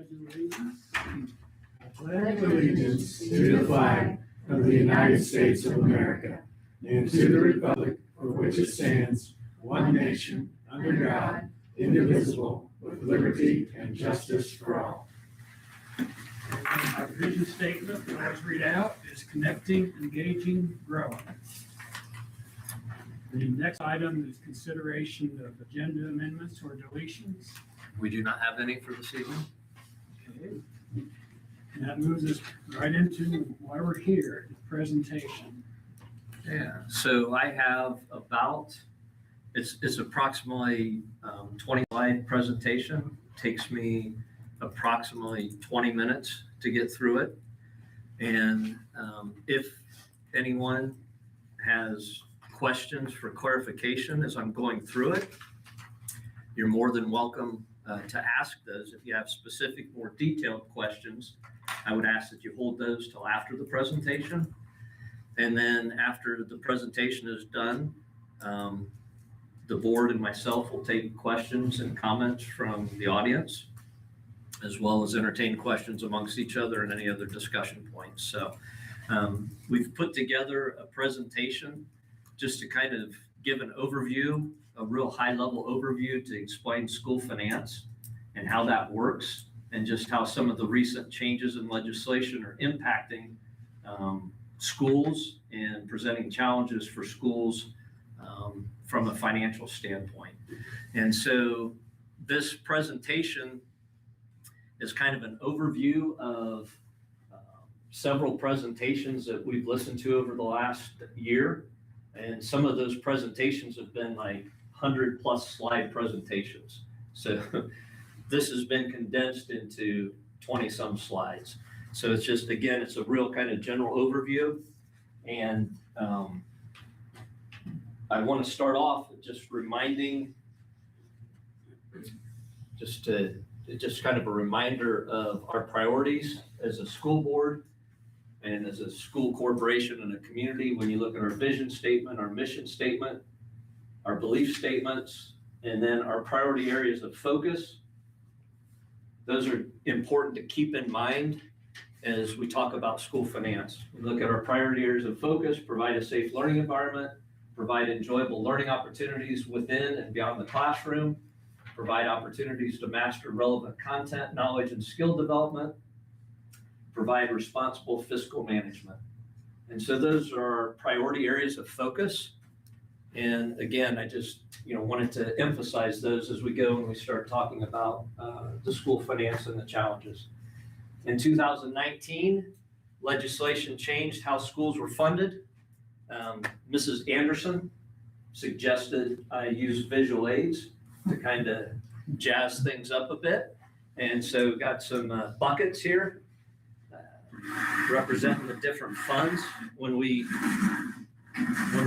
pledge allegiance. I pledge allegiance to the flag of the United States of America and to the republic for which it stands, one nation, under God, indivisible, with liberty and justice for all. Our vision statement that I always read out is connecting, engaging, growing. The next item is consideration of agenda amendments or deletions. We do not have any for this evening. Okay. And that moves us right into why we're here, the presentation. Yeah, so I have about, it's approximately 20 slide presentation. Takes me approximately 20 minutes to get through it. And if anyone has questions for clarification as I'm going through it, you're more than welcome to ask those. If you have specific, more detailed questions, I would ask that you hold those till after the presentation. And then after the presentation is done, the board and myself will take questions and comments from the audience, as well as entertain questions amongst each other and any other discussion points. So we've put together a presentation just to kind of give an overview, a real high-level overview to explain school finance and how that works, and just how some of the recent changes in legislation are impacting schools and presenting challenges for schools from a financial standpoint. And so this presentation is kind of an overview of several presentations that we've listened to over the last year. And some of those presentations have been like 100+ slide presentations. So this has been condensed into 20 some slides. So it's just, again, it's a real kind of general overview. And I want to start off with just reminding, just kind of a reminder of our priorities as a school board and as a school corporation and a community. When you look at our vision statement, our mission statement, our belief statements, and then our priority areas of focus, those are important to keep in mind as we talk about school finance. We look at our priority areas of focus: provide a safe learning environment, provide enjoyable learning opportunities within and beyond the classroom, provide opportunities to master relevant content, knowledge, and skill development, provide responsible fiscal management. And so those are our priority areas of focus. And again, I just wanted to emphasize those as we go and we start talking about the school finance and the challenges. In 2019, legislation changed how schools were funded. Mrs. Anderson suggested I use visual aids to kind of jazz things up a bit. And so got some buckets here representing the different funds. When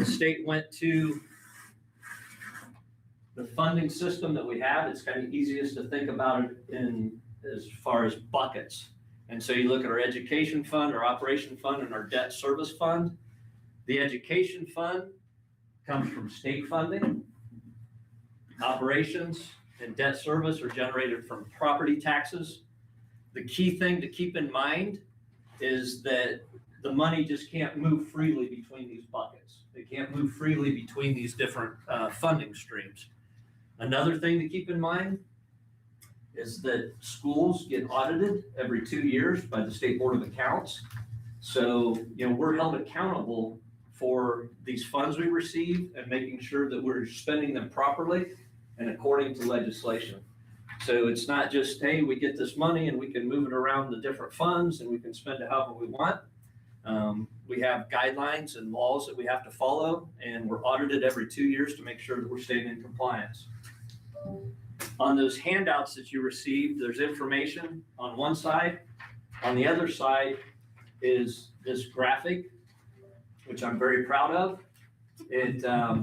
the state went to the funding system that we have, it's kind of easiest to think about it in as far as buckets. And so you look at our education fund, our operation fund, and our debt service fund. The education fund comes from state funding. Operations and debt service are generated from property taxes. The key thing to keep in mind is that the money just can't move freely between these buckets. It can't move freely between these different funding streams. Another thing to keep in mind is that schools get audited every 2 years by the State Board of Accounts. So, we're held accountable for these funds we receive and making sure that we're spending them properly and according to legislation. So it's not just, hey, we get this money and we can move it around the different funds and we can spend it however we want. We have guidelines and laws that we have to follow, and we're audited every 2 years to make sure that we're staying in compliance. On those handouts that you received, there's information on one side. On the other side is this graphic, which I'm very proud of.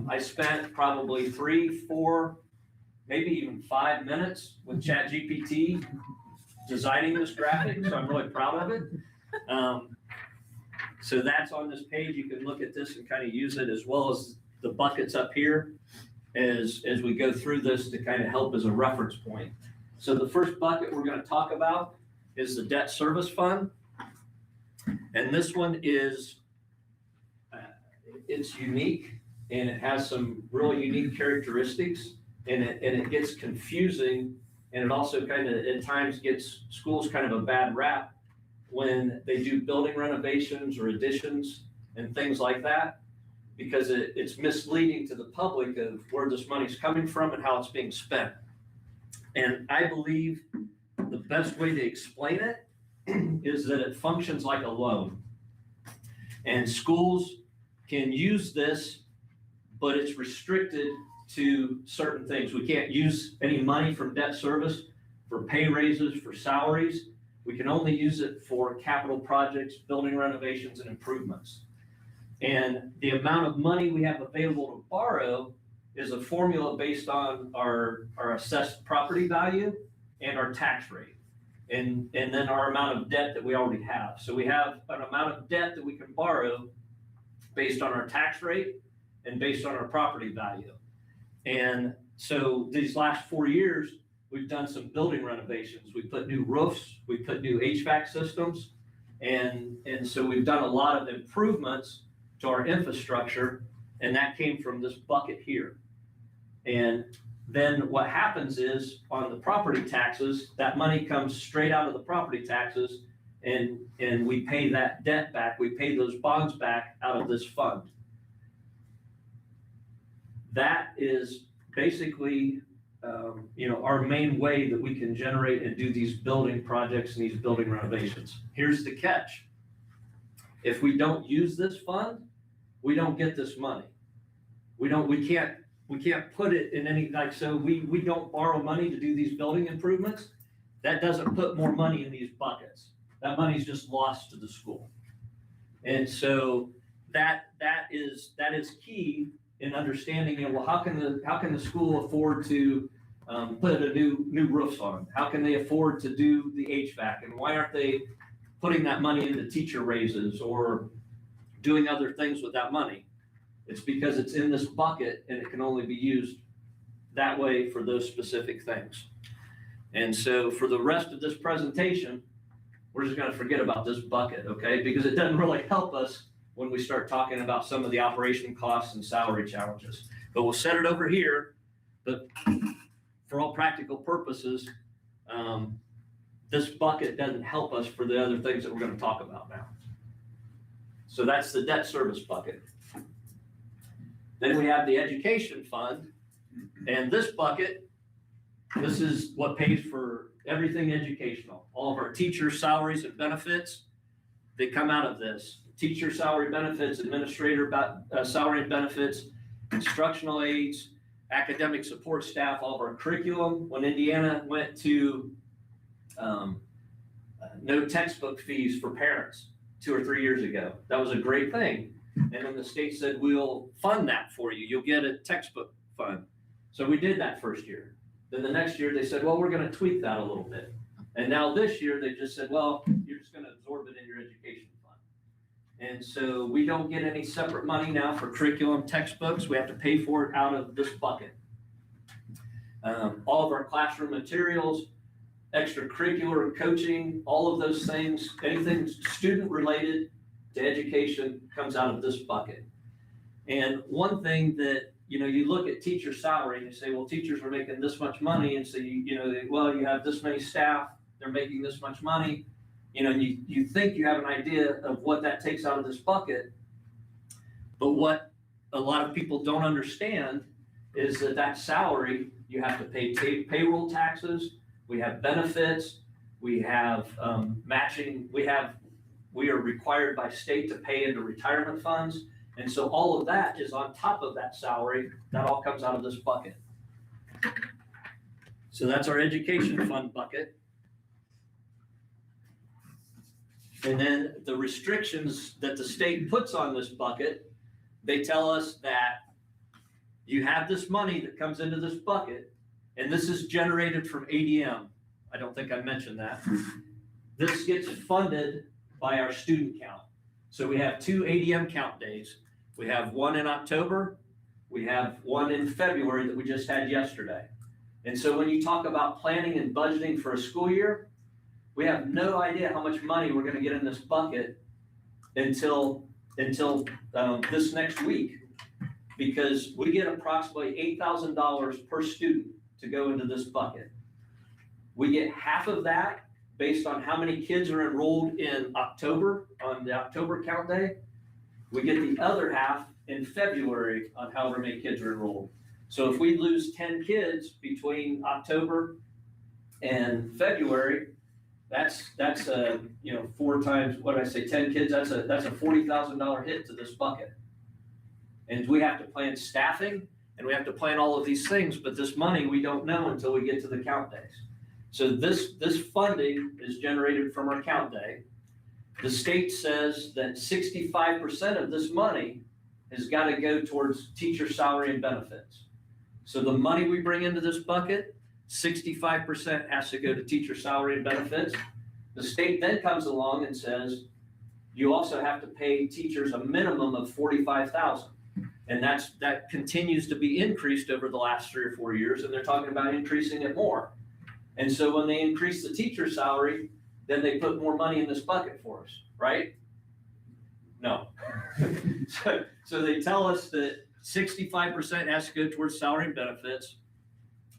I spent probably 3, 4, maybe even 5 minutes with ChatGPT designing this graphic, so I'm really proud of it. So that's on this page. You can look at this and kind of use it, as well as the buckets up here as we go through this to kind of help as a reference point. So the first bucket we're going to talk about is the debt service fund. And this one is, it's unique and it has some really unique characteristics, and it gets confusing, and it also kind of at times gets schools kind of a bad rap when they do building renovations or additions and things like that, because it's misleading to the public of where this money's coming from and how it's being spent. And I believe the best way to explain it is that it functions like a loan. And schools can use this, but it's restricted to certain things. We can't use any money from debt service for pay raises, for salaries. We can only use it for capital projects, building renovations, and improvements. And the amount of money we have available to borrow is a formula based on our assessed property value and our tax rate, and then our amount of debt that we already have. So we have an amount of debt that we can borrow based on our tax rate and based on our property value. And so these last 4 years, we've done some building renovations. We put new roofs, we put new HVAC systems, and so we've done a lot of improvements to our infrastructure, and that came from this bucket here. And then what happens is on the property taxes, that money comes straight out of the property taxes, and we pay that debt back. We pay those bonds back out of this fund. That is basically, our main way that we can generate and do these building projects and these building renovations. Here's the catch. If we don't use this fund, we don't get this money. We can't put it in any, so we don't borrow money to do these building improvements. That doesn't put more money in these buckets. That money's just lost to the school. And so that is key in understanding, well, how can the school afford to put a new roofs on? How can they afford to do the HVAC? And why aren't they putting that money into teacher raises or doing other things with that money? It's because it's in this bucket and it can only be used that way for those specific things. And so for the rest of this presentation, we're just going to forget about this bucket, okay? Because it doesn't really help us when we start talking about some of the operation costs and salary challenges. But we'll set it over here. But for all practical purposes, this bucket doesn't help us for the other things that we're going to talk about now. So that's the debt service bucket. Then we have the education fund, and this bucket, this is what pays for everything educational. All of our teacher salaries and benefits, they come out of this. Teacher salary benefits, administrator salary and benefits, instructional aides, academic support staff, all of our curriculum. When Indiana went to no textbook fees for parents 2 or 3 years ago, that was a great thing. And then the state said, we'll fund that for you. You'll get a textbook fund. So we did that first year. Then the next year they said, well, we're going to tweak that a little bit. And now this year they just said, well, you're just going to absorb it in your education fund. And so we don't get any separate money now for curriculum textbooks. We have to pay for it out of this bucket. All of our classroom materials, extracurricular coaching, all of those things, anything student related to education comes out of this bucket. And one thing that, you look at teacher salary and you say, well, teachers are making this much money. And so, you have this many staff, they're making this much money. And you think you have an idea of what that takes out of this bucket. But what a lot of people don't understand is that salary, you have to pay payroll taxes. We have benefits. We have matching. We are required by state to pay into retirement funds. And so all of that is on top of that salary. That all comes out of this bucket. So that's our education fund bucket. And then the restrictions that the state puts on this bucket, they tell us that you have this money that comes into this bucket, and this is generated from ADM. I don't think I mentioned that. This gets funded by our student count. So we have 2 ADM count days. We have one in October. We have one in February that we just had yesterday. And so when you talk about planning and budgeting for a school year, We have no idea how much money we're gonna get in this bucket until this next week, because we get approximately $8,000 per student to go into this bucket. We get half of that based on how many kids are enrolled in October, on the October count day. We get the other half in February on however many kids are enrolled. So if we lose 10 kids between October and February, that's 4 times, what did I say, 10 kids, that's a $40,000 hit to this bucket. And we have to plan staffing, and we have to plan all of these things, but this money, we don't know until we get to the count days. So this funding is generated from our count day. The state says that 65% of this money has got to go towards teacher salary and benefits. So the money we bring into this bucket, 65% has to go to teacher salary and benefits. The state then comes along and says, you also have to pay teachers a minimum of $45,000. And that continues to be increased over the last 3 or 4 years, and they're talking about increasing it more. And so when they increase the teacher salary, then they put more money in this bucket for us, right? No. So they tell us that 65% has to go towards salary and benefits,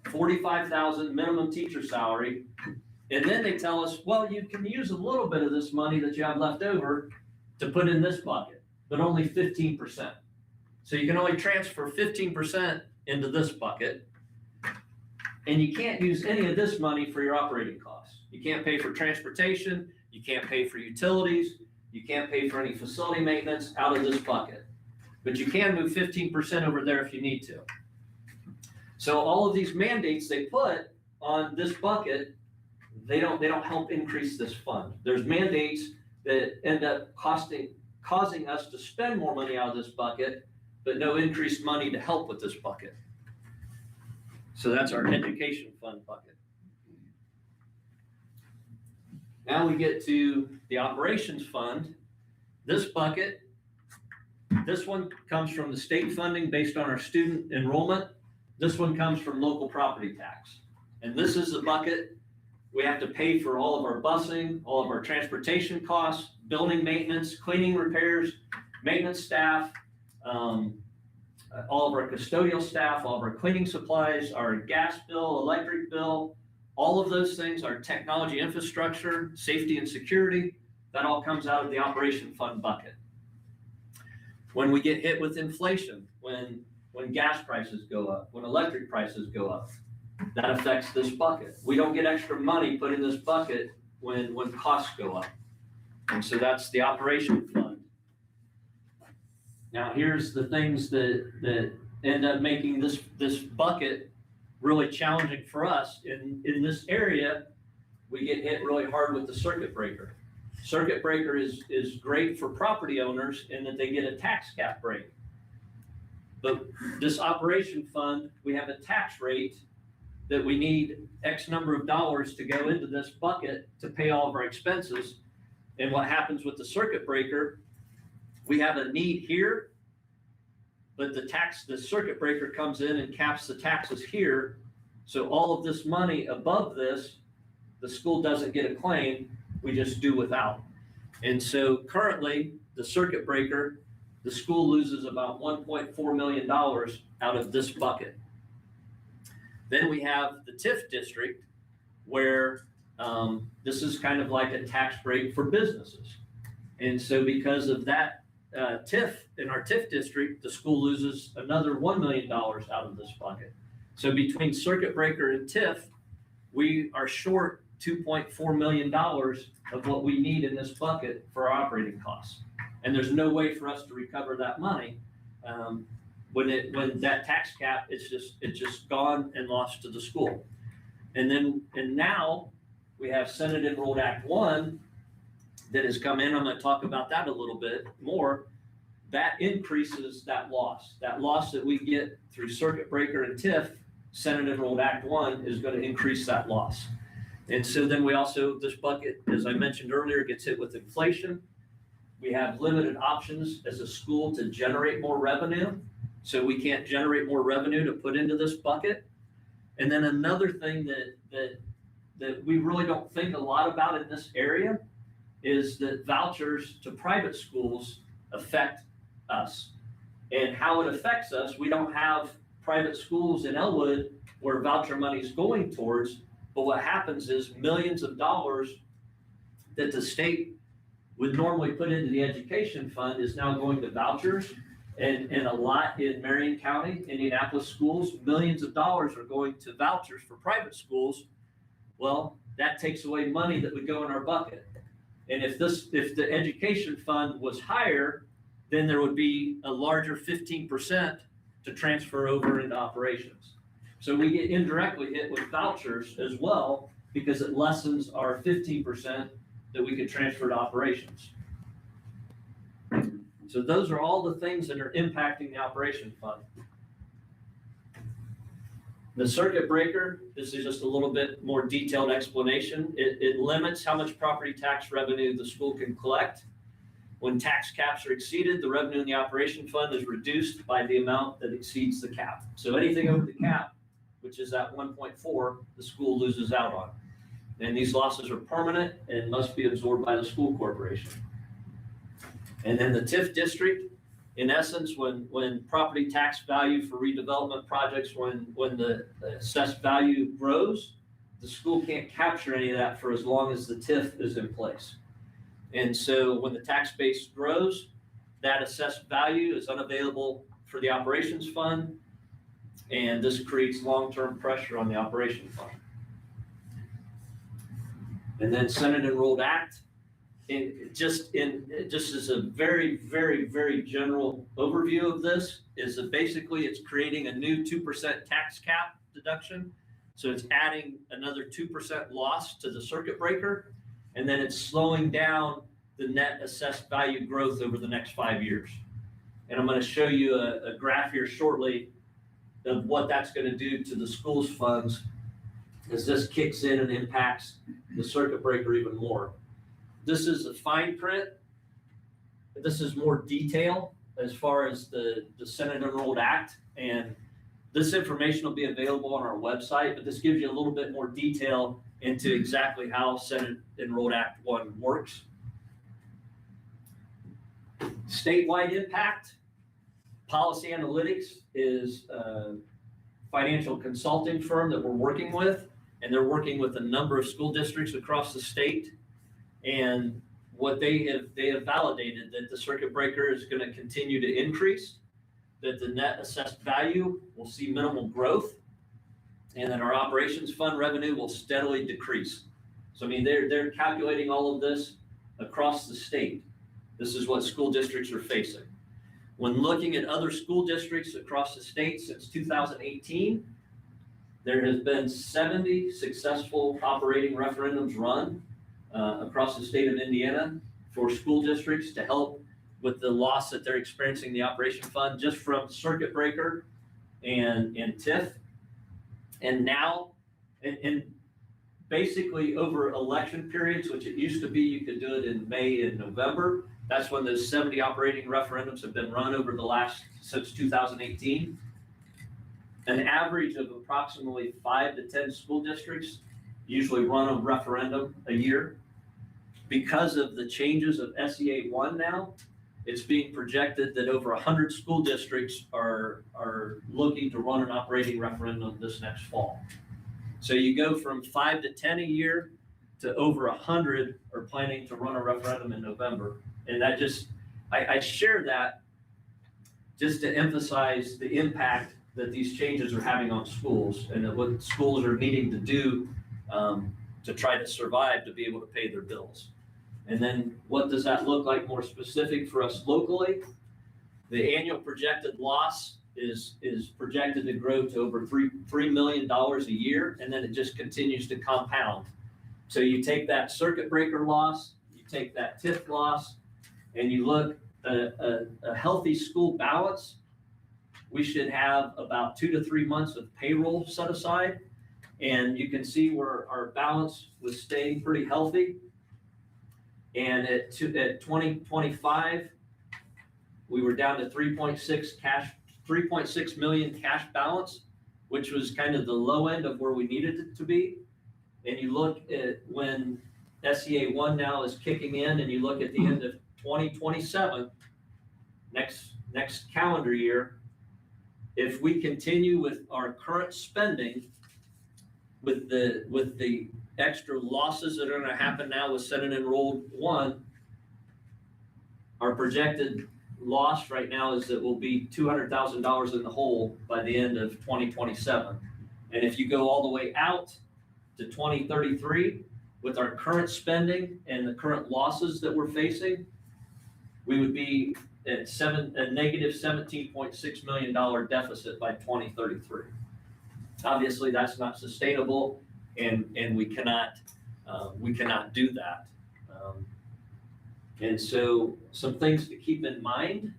$45,000 minimum teacher salary, and then they tell us, well, you can use a little bit of this money that you have left over to put in this bucket, but only 15%. So you can only transfer 15% into this bucket, and you can't use any of this money for your operating costs. You can't pay for transportation, you can't pay for utilities, you can't pay for any facility maintenance out of this bucket. But you can move 15% over there if you need to. So all of these mandates they put on this bucket, they don't help increase this fund. There's mandates that end up causing us to spend more money out of this bucket, but no increased money to help with this bucket. So that's our education fund bucket. Now we get to the operations fund. This bucket, this one comes from the state funding based on our student enrollment. This one comes from local property tax. And this is the bucket we have to pay for all of our busing, all of our transportation costs, building maintenance, cleaning repairs, maintenance staff, all of our custodial staff, all of our cleaning supplies, our gas bill, electric bill, all of those things, our technology infrastructure, safety and security, that all comes out of the operation fund bucket. When we get hit with inflation, when gas prices go up, when electric prices go up, that affects this bucket. We don't get extra money put in this bucket when costs go up. And so that's the operation fund. Now here's the things that end up making this bucket really challenging for us. In this area, we get hit really hard with the circuit breaker. Circuit breaker is great for property owners in that they get a tax cap break. But this operation fund, we have a tax rate that we need X number of dollars to go into this bucket to pay all of our expenses. And what happens with the circuit breaker, we have a need here, but the circuit breaker comes in and caps the taxes here. So all of this money above this, the school doesn't get a claim, we just do without. And so currently, the circuit breaker, the school loses about $1.4 million out of this bucket. Then we have the TIF district, where this is kind of like a tax break for businesses. And so because of that TIF, in our TIF district, the school loses another $1 million out of this bucket. So between circuit breaker and TIF, we are short $2.4 million of what we need in this bucket for our operating costs. And there's no way for us to recover that money. When that tax cap, it's just gone and lost to the school. And now we have Senate Enrolled Act 1 that has come in. I'm going to talk about that a little bit more. That increases that loss. That loss that we get through circuit breaker and TIF, Senate Enrolled Act 1 is going to increase that loss. And so then we also, this bucket, as I mentioned earlier, gets hit with inflation. We have limited options as a school to generate more revenue. So we can't generate more revenue to put into this bucket. And then another thing that that we really don't think a lot about in this area is that vouchers to private schools affect us. And how it affects us, we don't have private schools in Elwood where voucher money is going towards, but what happens is millions of dollars that the state would normally put into the education fund is now going to vouchers. And a lot in Marion County, Indianapolis schools, millions of dollars are going to vouchers for private schools. Well, that takes away money that would go in our bucket. And if the education fund was higher, then there would be a larger 15% to transfer over into operations. So we get indirectly hit with vouchers as well, because it lessens our 15% that we could transfer to operations. So those are all the things that are impacting the operation fund. The circuit breaker, this is just a little bit more detailed explanation. It limits how much property tax revenue the school can collect. When tax caps are exceeded, the revenue in the operation fund is reduced by the amount that exceeds the cap. So anything over the cap, which is at 1.4, the school loses out on. And these losses are permanent and must be absorbed by the school corporation. And then the TIF district, in essence, when property tax value for redevelopment projects, when the assessed value grows, the school can't capture any of that for as long as the TIF is in place. And so when the tax base grows, that assessed value is unavailable for the operations fund, and this creates long-term pressure on the operation fund. And then Senate Enrolled Act, just as a very, very, very general overview of this, is that basically it's creating a new 2% tax cap deduction. So it's adding another 2% loss to the circuit breaker, and then it's slowing down the net assessed value growth over the next 5 years. And I'm going to show you a graph here shortly of what that's going to do to the school's funds as this kicks in and impacts the circuit breaker even more. This is a fine print. This is more detail as far as the Senate Enrolled Act, and this information will be available on our website, but this gives you a little bit more detail into exactly how Senate Enrolled Act 1 works. Statewide impact. Policy Analytics is a financial consulting firm that we're working with, and they're working with a number of school districts across the state. And what they have validated that the circuit breaker is going to continue to increase, that the net assessed value will see minimal growth, and that our operations fund revenue will steadily decrease. So I mean, they're calculating all of this across the state. This is what school districts are facing. When looking at other school districts across the state since 2018, there has been 70 successful operating referendums run across the state of Indiana for school districts to help with the loss that they're experiencing in the operation fund just from circuit breaker and TIF. And now, and basically over election periods, which it used to be you could do it in May and November, that's when those 70 operating referendums have been run over the last, since 2018. An average of approximately 5 to 10 school districts usually run a referendum a year. Because of the changes of SEA 1 now, it's being projected that over 100 school districts are looking to run an operating referendum this next fall. So you go from 5 to 10 a year to over 100 are planning to run a referendum in November. And that just, I share that just to emphasize the impact that these changes are having on schools and that what schools are needing to do to try to survive to be able to pay their bills. And then what does that look like more specific for us locally? The annual projected loss is projected to grow to over $3 million a year, and then it just continues to compound. So you take that circuit breaker loss, you take that TIF loss, and you look at a healthy school balance. We should have about 2 to 3 months of payroll set aside, and you can see where our balance was staying pretty healthy. And at 2025, we were down to 3.6 million cash balance, which was kind of the low end of where we needed it to be. and you look at when SEA 1 now is kicking in, and you look at the end of 2027, next calendar year, if we continue with our current spending, with the extra losses that are going to happen now with Senate Enrolled 1, our projected loss right now is that we'll be $200,000 in the hole by the end of 2027. And if you go all the way out to 2033, with our current spending and the current losses that we're facing, we would be at a negative $17.6 million deficit by 2033. Obviously, that's not sustainable, and we cannot do that. And so some things to keep in mind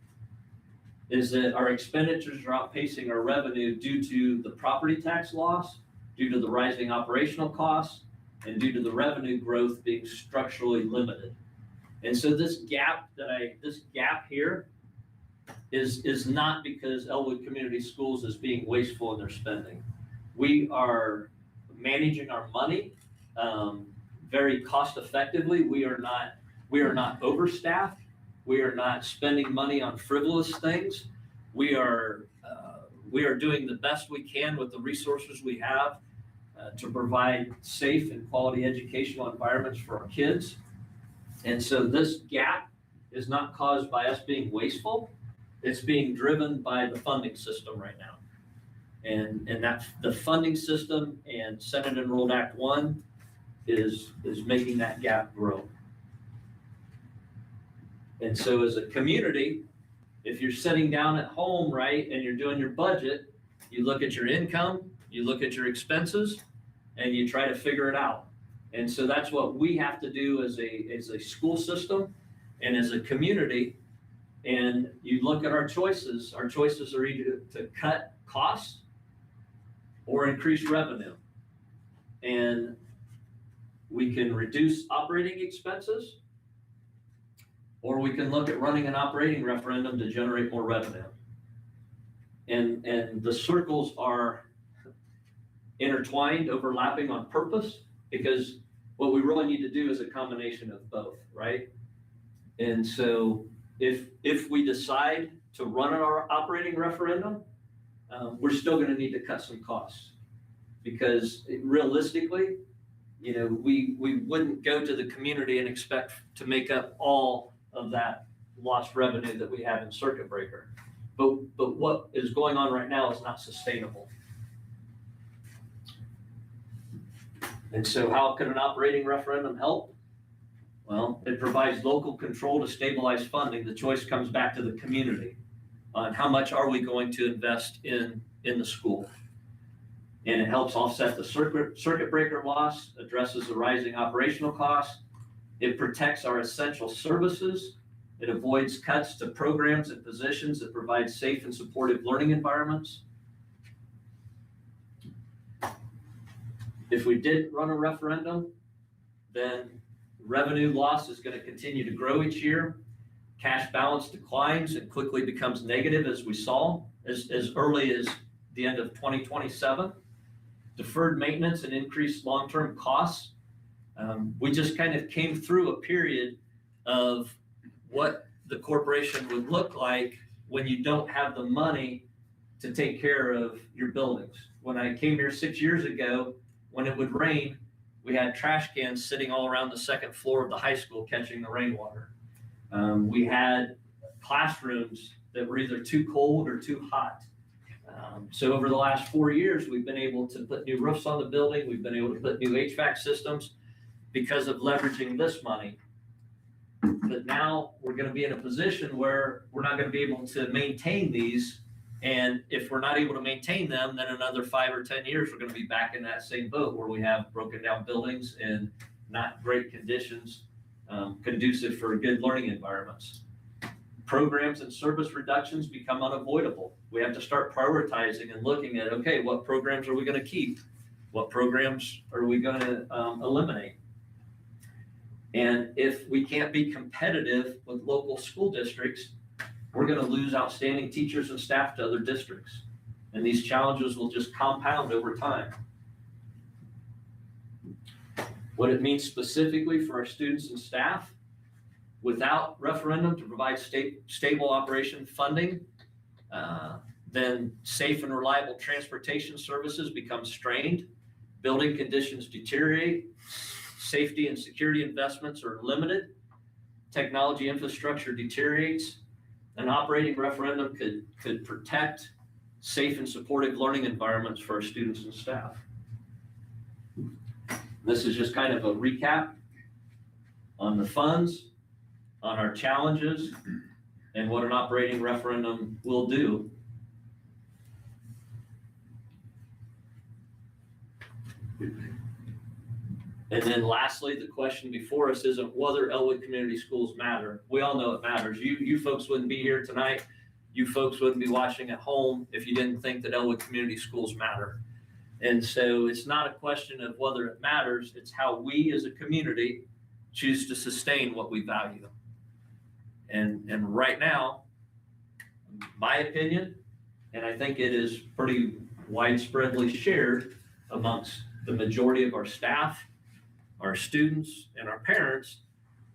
is that our expenditures are outpacing our revenue due to the property tax loss, due to the rising operational costs, and due to the revenue growth being structurally limited. And so this gap here is not because Elwood Community Schools is being wasteful in their spending. We are managing our money very cost effectively. We are not overstaffed. We are not spending money on frivolous things. We are doing the best we can with the resources we have to provide safe and quality educational environments for our kids. And so this gap is not caused by us being wasteful. It's being driven by the funding system right now. And that the funding system and Senate Enrolled Act 1 is making that gap grow. And so as a community, if you're sitting down at home, right, and you're doing your budget, you look at your income, you look at your expenses, and you try to figure it out. And so that's what we have to do as a school system and as a community. And you look at our choices. Our choices are either to cut costs or increase revenue. And we can reduce operating expenses, or we can look at running an operating referendum to generate more revenue. And the circles are intertwined, overlapping on purpose, because what we really need to do is a combination of both, right? And so if we decide to run our operating referendum, we're still going to need to cut some costs, because realistically, we wouldn't go to the community and expect to make up all of that lost revenue that we have in circuit breaker. But what is going on right now is not sustainable. And so how could an operating referendum help? Well, it provides local control to stabilize funding. The choice comes back to the community on how much are we going to invest in the school. And it helps offset the circuit breaker loss, addresses the rising operational costs. It protects our essential services. It avoids cuts to programs and positions that provide safe and supportive learning environments. If we didn't run a referendum, then revenue loss is going to continue to grow each year. Cash balance declines and quickly becomes negative, as we saw as early as the end of 2027. Deferred maintenance and increased long-term costs. We just kind of came through a period of what the corporation would look like when you don't have the money to take care of your buildings. When I came here 6 years ago, when it would rain, we had trash cans sitting all around the second floor of the high school catching the rainwater. We had classrooms that were either too cold or too hot. So over the last 4 years, we've been able to put new roofs on the building. We've been able to put new HVAC systems because of leveraging this money. But now we're going to be in a position where we're not going to be able to maintain these. And if we're not able to maintain them, then another 5 or 10 years, we're going to be back in that same boat where we have broken down buildings and not great conditions conducive for good learning environments. Programs and service reductions become unavoidable. We have to start prioritizing and looking at, okay, what programs are we going to keep? What programs are we going to eliminate? And if we can't be competitive with local school districts, we're going to lose outstanding teachers and staff to other districts. And these challenges will just compound over time. what it means specifically for our students and staff. Without referendum to provide stable operation funding, then safe and reliable transportation services become strained, building conditions deteriorate, safety and security investments are limited, technology infrastructure deteriorates. An operating referendum could protect safe and supportive learning environments for our students and staff. This is just kind of a recap on the funds, on our challenges, and what an operating referendum will do. And then lastly, the question before us isn't whether Elwood Community Schools matter. We all know it matters. You folks wouldn't be here tonight. You folks wouldn't be watching at home if you didn't think that Elwood Community Schools matter. And so it's not a question of whether it matters, it's how we as a community choose to sustain what we value. And right now, my opinion, and I think it is pretty widespreadly shared amongst the majority of our staff, our students, and our parents,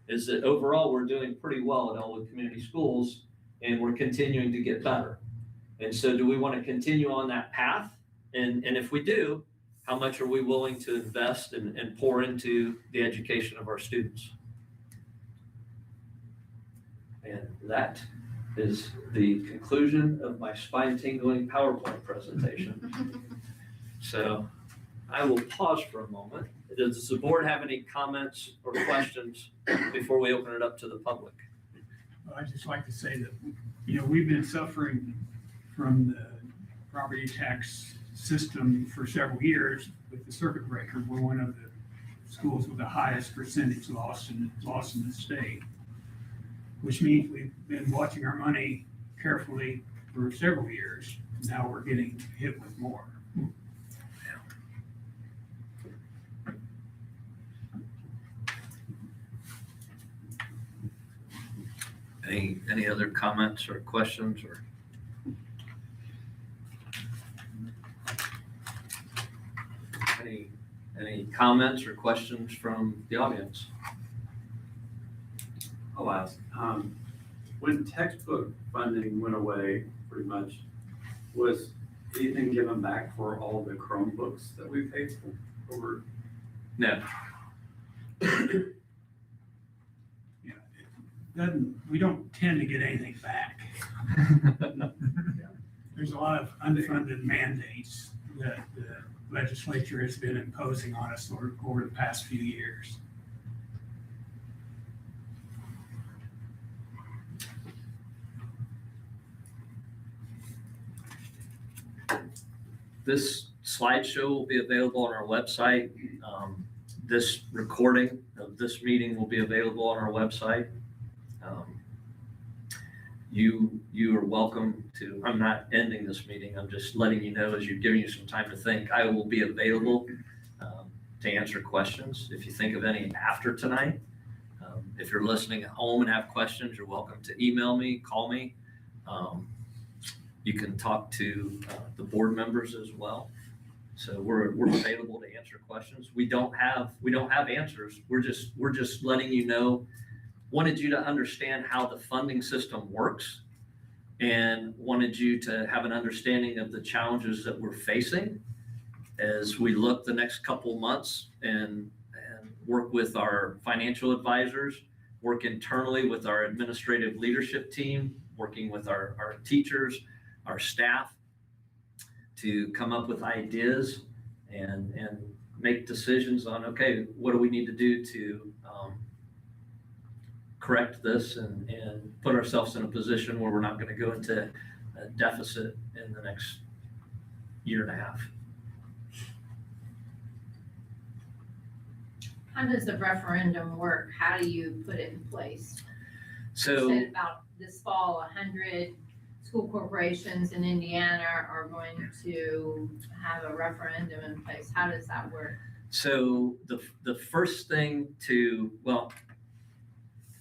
is that overall we're doing pretty well at Elwood Community Schools and we're continuing to get better. And so do we want to continue on that path? And if we do, how much are we willing to invest and pour into the education of our students? And that is the conclusion of my spine-tingling PowerPoint presentation. So I will pause for a moment. Does the board have any comments or questions before we open it up to the public? Well, I'd just like to say that, we've been suffering from the property tax system for several years with the circuit breaker. We're one of the schools with the highest percentage loss in the state, which means we've been watching our money carefully for several years. Now we're getting hit with more. Any other comments or questions or? Any comments or questions from the audience? I'll ask. When textbook funding went away, pretty much, was anything given back for all the Chromebooks that we paid for? Or? No. We don't tend to get anything back. There's a lot of unfunded mandates that the legislature has been imposing on us over the past few years. This slideshow will be available on our website. This recording of this meeting will be available on our website. You are welcome to, I'm not ending this meeting, I'm just letting you know as you're giving you some time to think, I will be available to answer questions. If you think of any after tonight, if you're listening at home and have questions, you're welcome to email me, call me. You can talk to the board members as well. So we're available to answer questions. We don't have answers. We're just letting you know, wanted you to understand how the funding system works and wanted you to have an understanding of the challenges that we're facing as we look the next couple months and work with our financial advisors, work internally with our administrative leadership team, working with our teachers, our staff to come up with ideas and make decisions on, okay, what do we need to do to correct this and put ourselves in a position where we're not going to go into a deficit in the next year and a half. How does the referendum work? How do you put it in place? So You said about this fall, 100 school corporations in Indiana are going to have a referendum in place. How does that work? So the first thing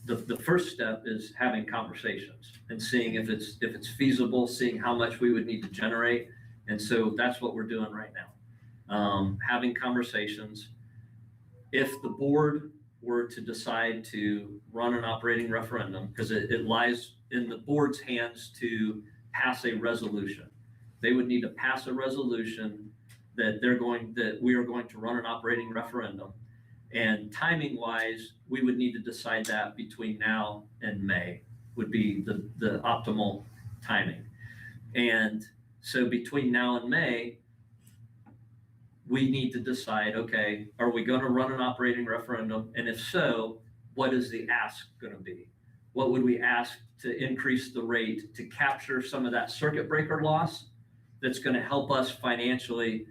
the first step is having conversations and seeing if it's feasible, seeing how much we would need to generate. And so that's what we're doing right now. Having conversations. If the board were to decide to run an operating referendum, because it lies in the board's hands to pass a resolution. They would need to pass a resolution that we are going to run an operating referendum. And timing wise, we would need to decide that between now and May would be the optimal timing. And so between now and May, we need to decide, okay, are we going to run an operating referendum? And if so, what is the ask going to be? What would we ask to increase the rate to capture some of that circuit breaker loss that's going to help us financially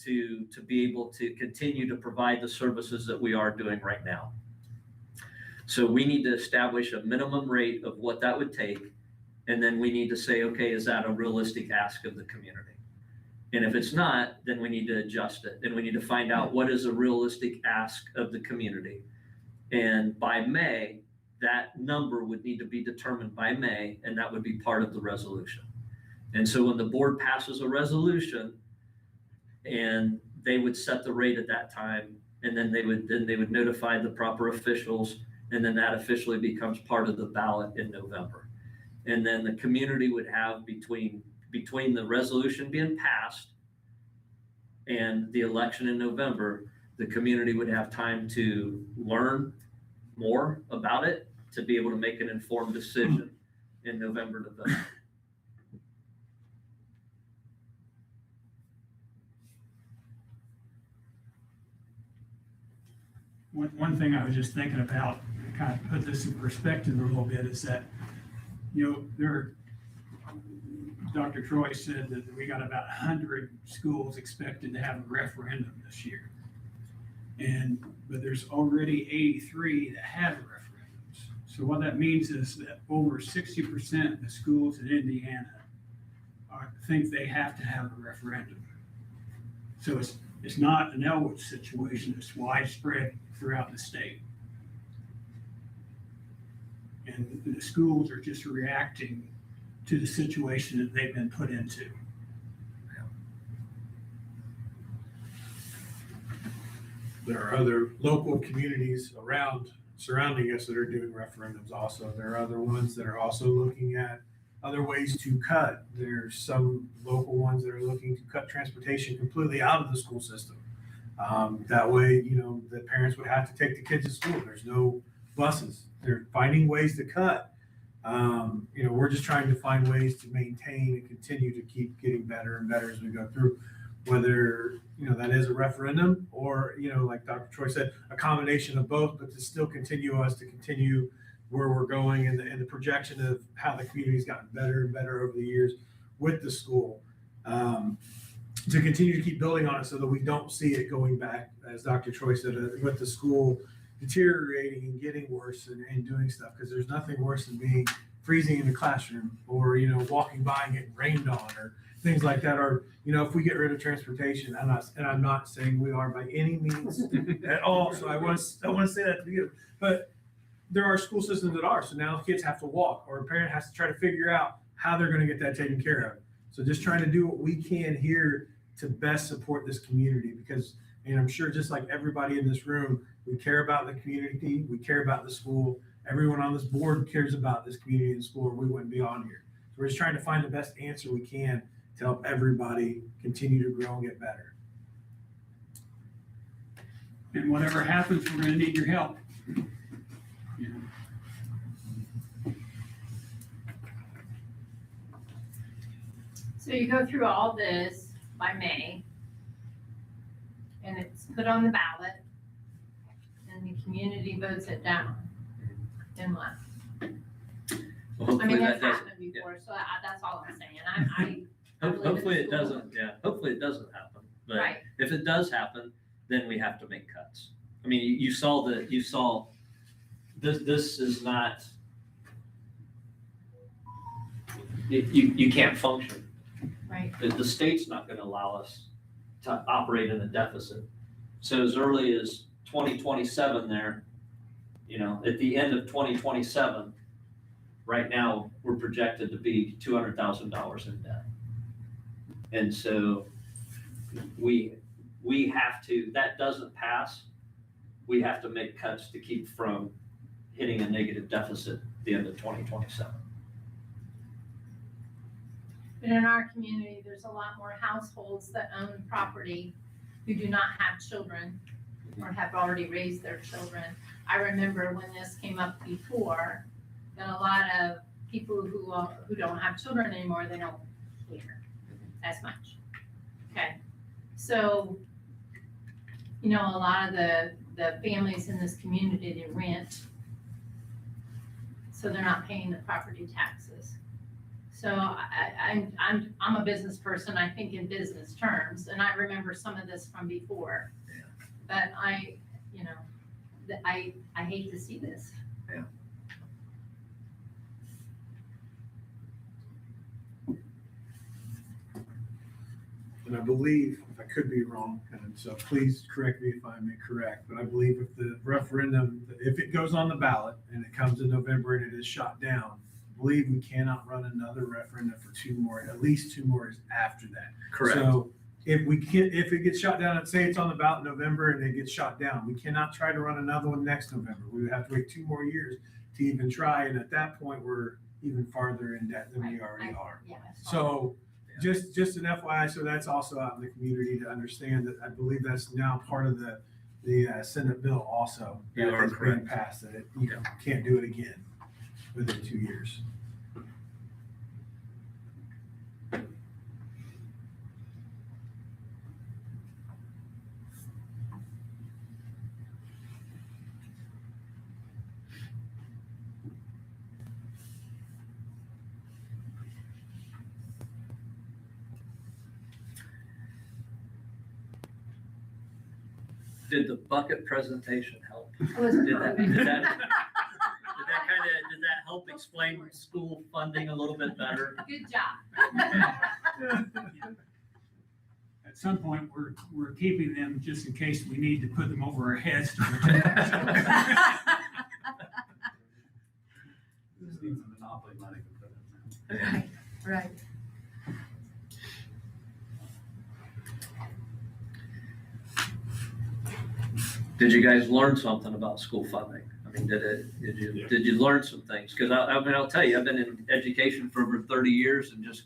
to be able to continue to provide the services that we are doing right now? So we need to establish a minimum rate of what that would take. And then we need to say, okay, is that a realistic ask of the community? And if it's not, then we need to adjust it. Then we need to find out what is a realistic ask of the community. And by May, that number would need to be determined by May, and that would be part of the resolution. And so when the board passes a resolution, and they would set the rate at that time, and then they would notify the proper officials, and then that officially becomes part of the ballot in November. And then the community would have between the resolution being passed and the election in November, the community would have time to learn more about it to be able to make an informed decision in November to vote. One thing I was just thinking about, kind of put this in perspective a little bit, is that, Dr. Troy said that we got about 100 schools expected to have a referendum this year. But there's already 83 that have referendums. So what that means is that over 60% of the schools in Indiana think they have to have a referendum. So it's not an Elwood situation, it's widespread throughout the state. And the schools are just reacting to the situation that they've been put into. There are other local communities surrounding us that are doing referendums also. There are other ones that are also looking at other ways to cut. There's some local ones that are looking to cut transportation completely out of the school system. That way, the parents would have to take the kids to school. There's no buses. They're finding ways to cut. We're just trying to find ways to maintain and continue to keep getting better and better as we go through, whether, that is a referendum or, like Dr. Troy said, a combination of both, but to still continue where we're going and the projection of how the community's gotten better and better over the years with the school, to continue to keep building on it so that we don't see it going back, as Dr. Troy said, with the school deteriorating and getting worse and doing stuff, because there's nothing worse than freezing in the classroom or, walking by and getting rained on or things like that. Or, if we get rid of transportation, I'm not saying we are by any means at all. So I want to say that to you, but there are school systems that are. So now kids have to walk, or a parent has to try to figure out how they're going to get that taken care of. So just trying to do what we can here to best support this community, because, and I'm sure just like everybody in this room, we care about the community, we care about the school. Everyone on this board cares about this community and school, or we wouldn't be on here. So we're just trying to find the best answer we can to help everybody continue to grow and get better. And whatever happens, we're going to need your help. So you go through all this by May, and it's put on the ballot, and the community votes it down. Then what? Well, I mean, that's hopefully that doesn't. happened before, so that's all I'm saying. Hopefully it doesn't. Yeah, hopefully it doesn't happen. But Right. if it does happen, then we have to make cuts. I mean, you saw this is not. You can't function. Right. The state's not going to allow us to operate in a deficit. So as early as 2027 there, at the end of 2027, right now, we're projected to be $200,000 in debt. And so we have to, that doesn't pass, we have to make cuts to keep from hitting a negative deficit at the end of 2027. But in our community, there's a lot more households that own property who do not have children or have already raised their children. I remember when this came up before, that a lot of people who don't have children anymore, they don't care as much. Okay, so, you know, a lot of the families in this community, they rent, so they're not paying the property taxes. So I'm a business person, I think in business terms, and I remember some of this from before. Yeah. But you know, I hate to see this. Yeah. And I believe, I could be wrong, and so please correct me if I'm incorrect, but I believe if the referendum, if it goes on the ballot and it comes in November and it is shot down, I believe we cannot run another referendum for at least 2 more years after that. So if it gets shot down, say it's on the ballot in November and it gets shot down, we cannot try to run another one next November. We would have to wait 2 more years to even try, and at that point, we're even farther in debt than we already are. Yeah. So just an FYI, so that's also out in the community to understand that I believe that's now part of the Senate bill also. You that are has been correct. passed, that you can't do it again within 2 years. Did the bucket presentation help? It was Did that perfect. help explain school funding a little bit better? Good job. At some point, we're keeping them just in case we need to put them over our heads. Just need some monopoly money to put in there. Right. Did you guys learn something about school funding? I mean, did you learn some things? Because I mean, I'll tell you, I've been in education for over 30 years, and just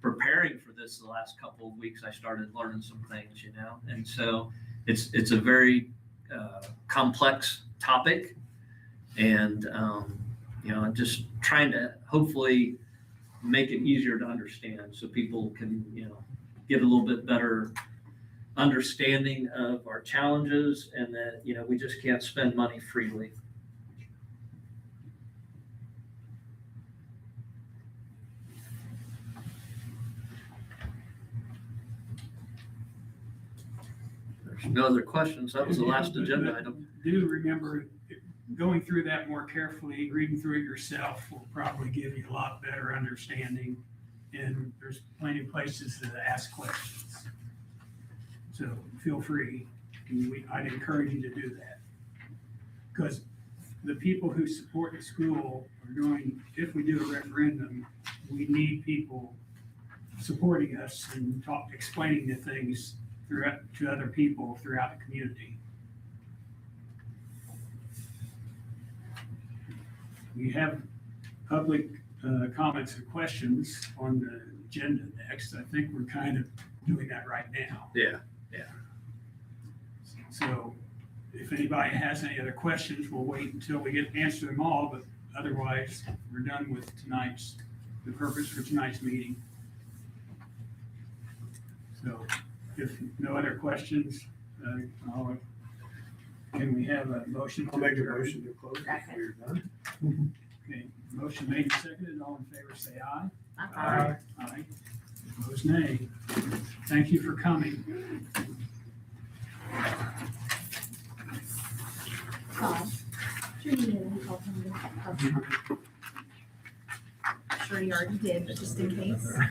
preparing for this the last couple of weeks, I started learning some things, you know? And so it's a very complex topic, and, you know, just trying to hopefully make it easier to understand so people can, you know, get a little bit better understanding of our challenges, and that, you know, we just can't spend money freely. There's no other questions. That was the last agenda item. Do remember, going through that more carefully, reading through it yourself will probably give you a lot better understanding. And there's plenty of places to ask questions. So feel free. I'd encourage you to do that. Because the people who support the school are going, if we do a referendum, we need people supporting us and explaining the things to other people throughout the community. We have public comments and questions on the agenda next. I think we're kind of doing that right now. Yeah. So if anybody has any other questions, we'll wait until we get to answer them all, but otherwise, we're done with the purpose for tonight's meeting. So if no other questions, can we have a motion? I'll make a motion to close if we're done. Okay, motion made and seconded. All in favor, say aye. Aye. Aye. Opposed, nay. Thank you for coming. Sure you already did, but just in case.